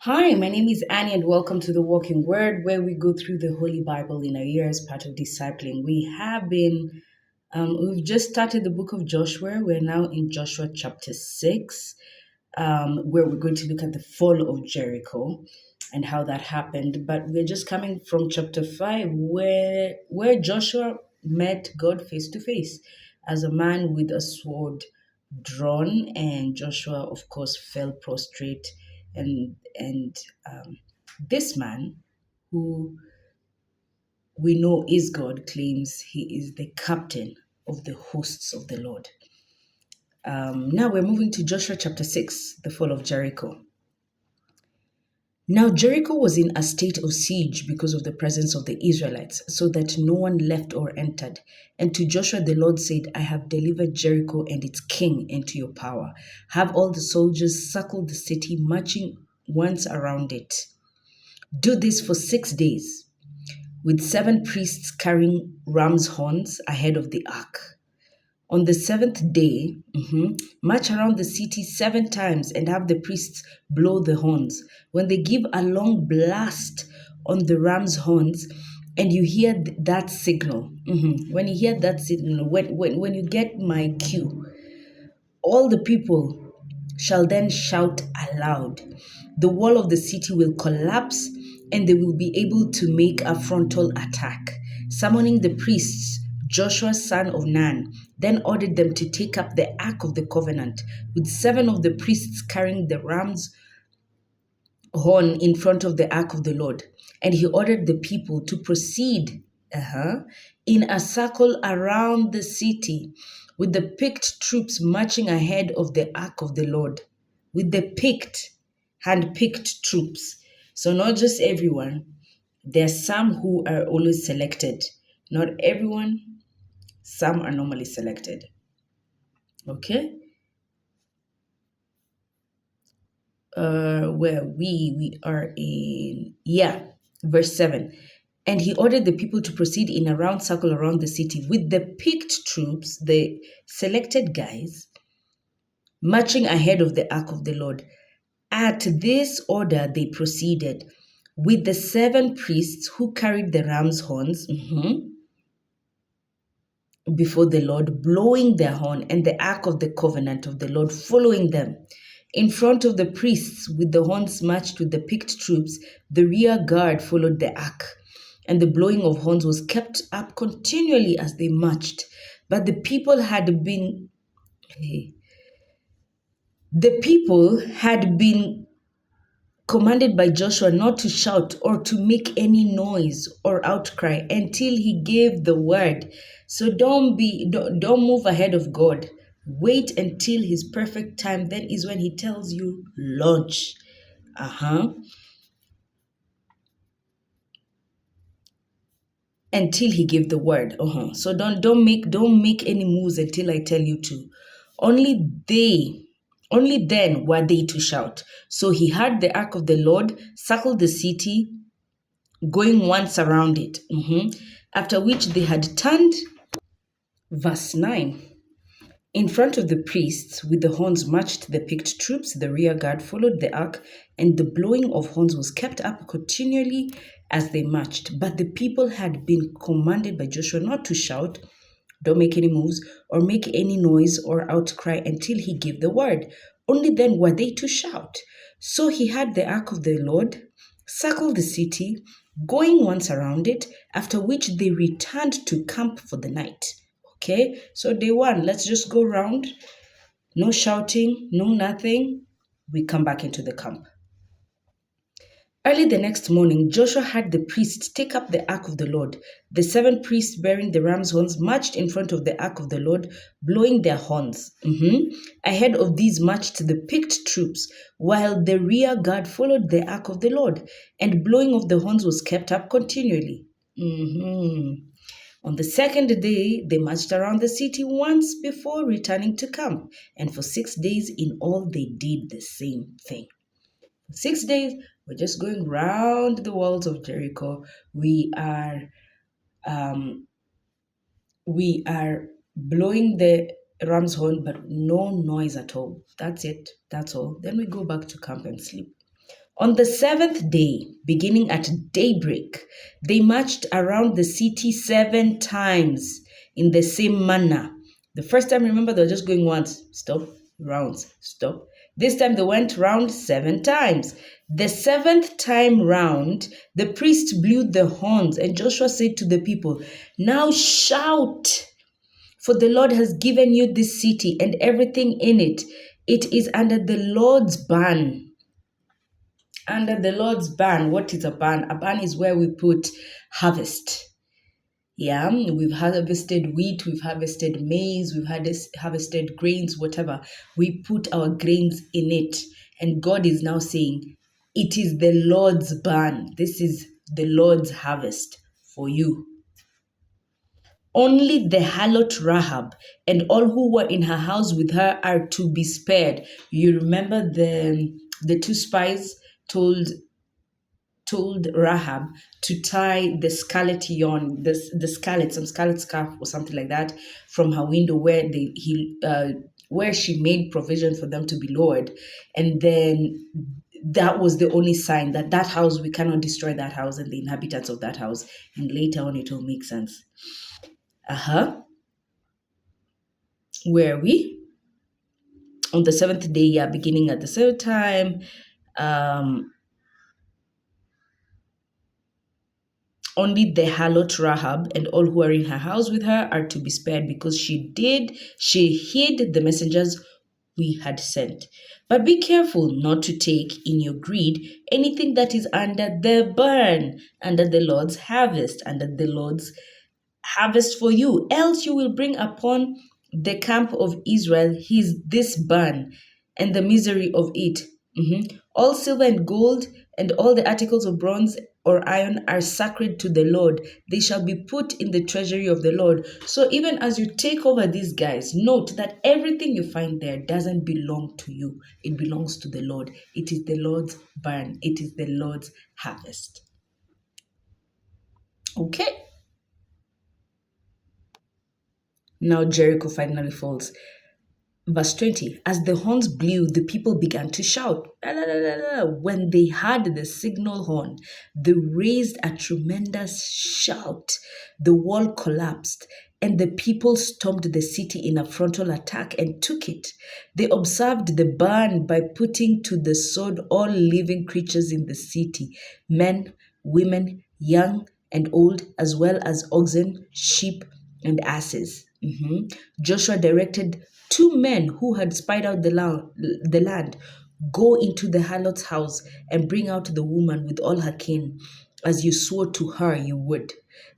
Hi, my name is Annie, and welcome to the Walking Word, where we go through the Holy Bible in a year as part of discipling. We've just started the book of Joshua. We're now in Joshua chapter 6, where we're going to look at the fall of Jericho and how that happened. But we're just coming from chapter 5, where Joshua met God face to face as a man with a sword drawn, and Joshua, of course, fell prostrate. And this man, who we know is God, claims he is the captain of the hosts of the Lord. Now we're moving to Joshua chapter 6, the fall of Jericho. Now Jericho was in a state of siege because of the presence of the Israelites, so that no one left or entered. And to Joshua the Lord said, I have delivered Jericho and its king into your power. Have all the soldiers circle the city, marching once around it. Do this for 6 days, with 7 priests carrying ram's horns ahead of the ark. On the seventh day, march around the city 7 times and have the priests blow the horns. When they give a long blast on the ram's horns, and you hear that signal, when you hear that signal, when you get my cue, all the people shall then shout aloud. The wall of the city will collapse, and they will be able to make a frontal attack. Summoning the priests, Joshua son of Nun then ordered them to take up the Ark of the Covenant, with 7 of the priests carrying the ram's horn in front of the Ark of the Lord. And he ordered the people to proceed in a circle around the city, with the picked troops marching ahead of the Ark of the Lord. With the hand-picked troops. So not just everyone. There are some who are always selected. Not everyone. Some are normally selected. Okay? Where we are in, verse 7. And he ordered the people to proceed in a round circle around the city, with the picked troops, the selected guys, marching ahead of the ark of the Lord. At this order they proceeded, with the 7 priests who carried the ram's horns before the Lord, blowing their horn, and the ark of the covenant of the Lord following them. In front of the priests, with the horns matched with the picked troops, the rear guard followed the ark, and the blowing of horns was kept up continually as they marched. But the people had been commanded by Joshua not to shout or to make any noise or outcry until he gave the word. So don't move ahead of God. Wait until his perfect time. Then is when he tells you launch. Until he gave the word. So don't make any moves until I tell you to. Only then were they to shout. So he had the ark of the Lord circle the city, going once around it. After which they had turned. Verse 9. In front of the priests, with the horns marched the picked troops, the rear guard followed the ark, and the blowing of horns was kept up continually as they marched. But the people had been commanded by Joshua not to shout, don't make any moves, or make any noise or outcry until he gave the word. Only then were they to shout. So he had the ark of the Lord circle the city, going once around it, after which they returned to camp for the night. Okay, so day one, let's just go round. No shouting, no nothing. We come back into the camp. Early the next morning, Joshua had the priests take up the ark of the Lord. The 7 priests bearing the ram's horns marched in front of the ark of the Lord, blowing their horns. Ahead of these marched the picked troops, while the rear guard followed the ark of the Lord, and blowing of the horns was kept up continually. On the second day, they marched around the city once before returning to camp, and for 6 days in all they did the same thing. 6 days, we're just going round the walls of Jericho. We are blowing the ram's horn, but no noise at all. That's it. That's all. Then we go back to camp and sleep. On the seventh day, beginning at daybreak, they marched around the city 7 times in the same manner. The first time, remember, they were just going once, stop, rounds, stop. This time they went round 7 times. The seventh time round, the priest blew the horns, and Joshua said to the people, "Now shout, for the Lord has given you this city and everything in it. It is under the Lord's ban." Under the Lord's ban. What is a ban? A ban is where we put harvest. Yeah, we've harvested wheat, we've harvested maize, we've harvested grains, whatever. We put our grains in it. And God is now saying, it is the Lord's ban. This is the Lord's harvest for you. Only the harlot Rahab and all who were in her house with her are to be spared. You remember the two spies told Rahab to tie the scarlet yarn, some scarlet scarf or something like that, from her window where she made provision for them to be lowered, and then that was the only sign that that house, we cannot destroy that house and the inhabitants of that house, and later on it will make sense. Where are we? On the seventh day, yeah, beginning at the same time. Only the harlot Rahab and all who are in her house with her are to be spared, because she hid the messengers we had sent. But be careful not to take in your greed anything that is under the burn, under the Lord's harvest for you, else you will bring upon the camp of Israel this burn and the misery of it. All silver and gold and all the articles of bronze or iron are sacred to the Lord. They shall be put in the treasury of the Lord. So even as you take over these guys, note that everything you find there doesn't belong to you. It belongs to the Lord. It is the Lord's barn. It is the Lord's harvest. Okay. Now Jericho finally falls. Verse 20, as the horns blew, the people began to shout. La, la, la, la, la. When they heard the signal horn, they raised a tremendous shout. The wall collapsed, and the people stormed the city in a frontal attack and took it. They observed the ban by putting to the sword all living creatures in the city, men, women, young and old, as well as oxen, sheep, and asses. Joshua directed 2 men who had spied out the land, go into the harlot's house and bring out the woman with all her kin, as you swore to her you would.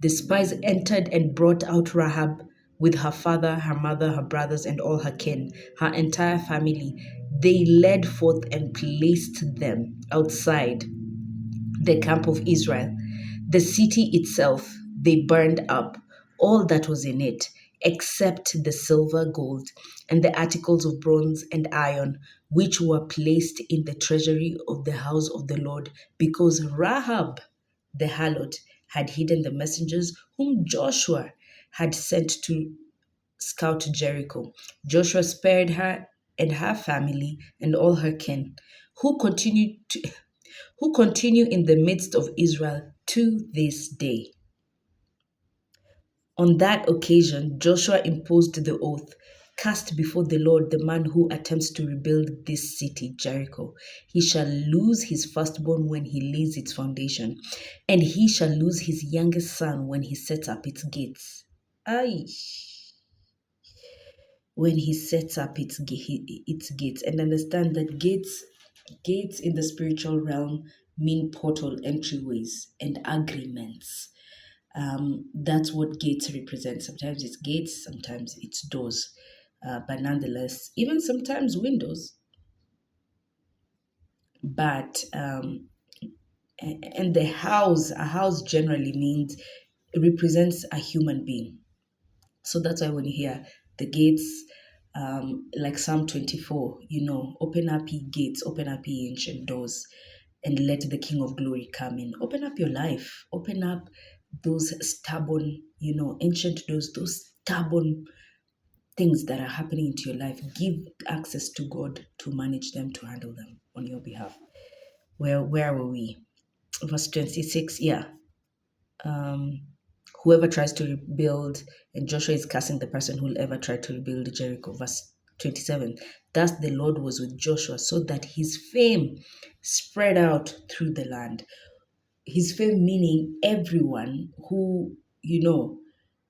The spies entered and brought out Rahab with her father, her mother, her brothers, and all her kin, her entire family. They led forth and placed them outside the camp of Israel. The city itself they burned up, all that was in it, except the silver, gold, and the articles of bronze and iron, which were placed in the treasury of the house of the Lord, because Rahab the harlot had hidden the messengers whom Joshua had sent to scout Jericho. Joshua spared her and her family and all her kin, who continue in the midst of Israel to this day. On that occasion, Joshua imposed the oath, cast before the Lord the man who attempts to rebuild this city, Jericho. He shall lose his firstborn when he lays its foundation, and he shall lose his youngest son when he sets up its gates. Aye. When he sets up its gates. And understand that gates in the spiritual realm mean portal entryways and agreements. That's what gates represent. Sometimes it's gates, sometimes it's doors, but nonetheless, even sometimes windows. But and a house generally means it represents a human being. So that's why when you hear the gates, like Psalm 24, open up ye gates, open up ye ancient doors, and let the King of Glory come in. Open up your life. Open up those stubborn, ancient doors, those stubborn things that are happening into your life. Give access to God to manage them, to handle them on your behalf. Where were we? Verse 26, yeah. Um, Whoever tries to rebuild, and Joshua is cursing the person who will ever try to rebuild Jericho. Verse 27. Thus the Lord was with Joshua, so that his fame spread out through the land. His fame meaning everyone who,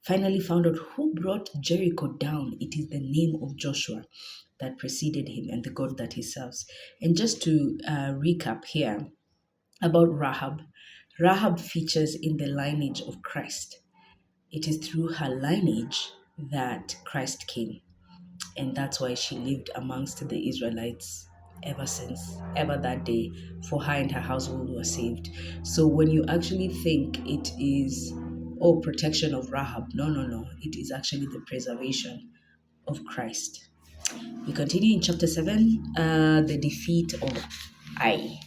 finally found out who brought Jericho down. It is the name of Joshua that preceded him and the God that he serves. And just to recap here about Rahab, Rahab features in the lineage of Christ. It is through her lineage that Christ came. And that's why she lived amongst the Israelites ever that day. For her and her household were saved. So when you actually think it is, protection of Rahab, no. It is actually the preservation of Christ. We continue in chapter 7, the defeat of Ai.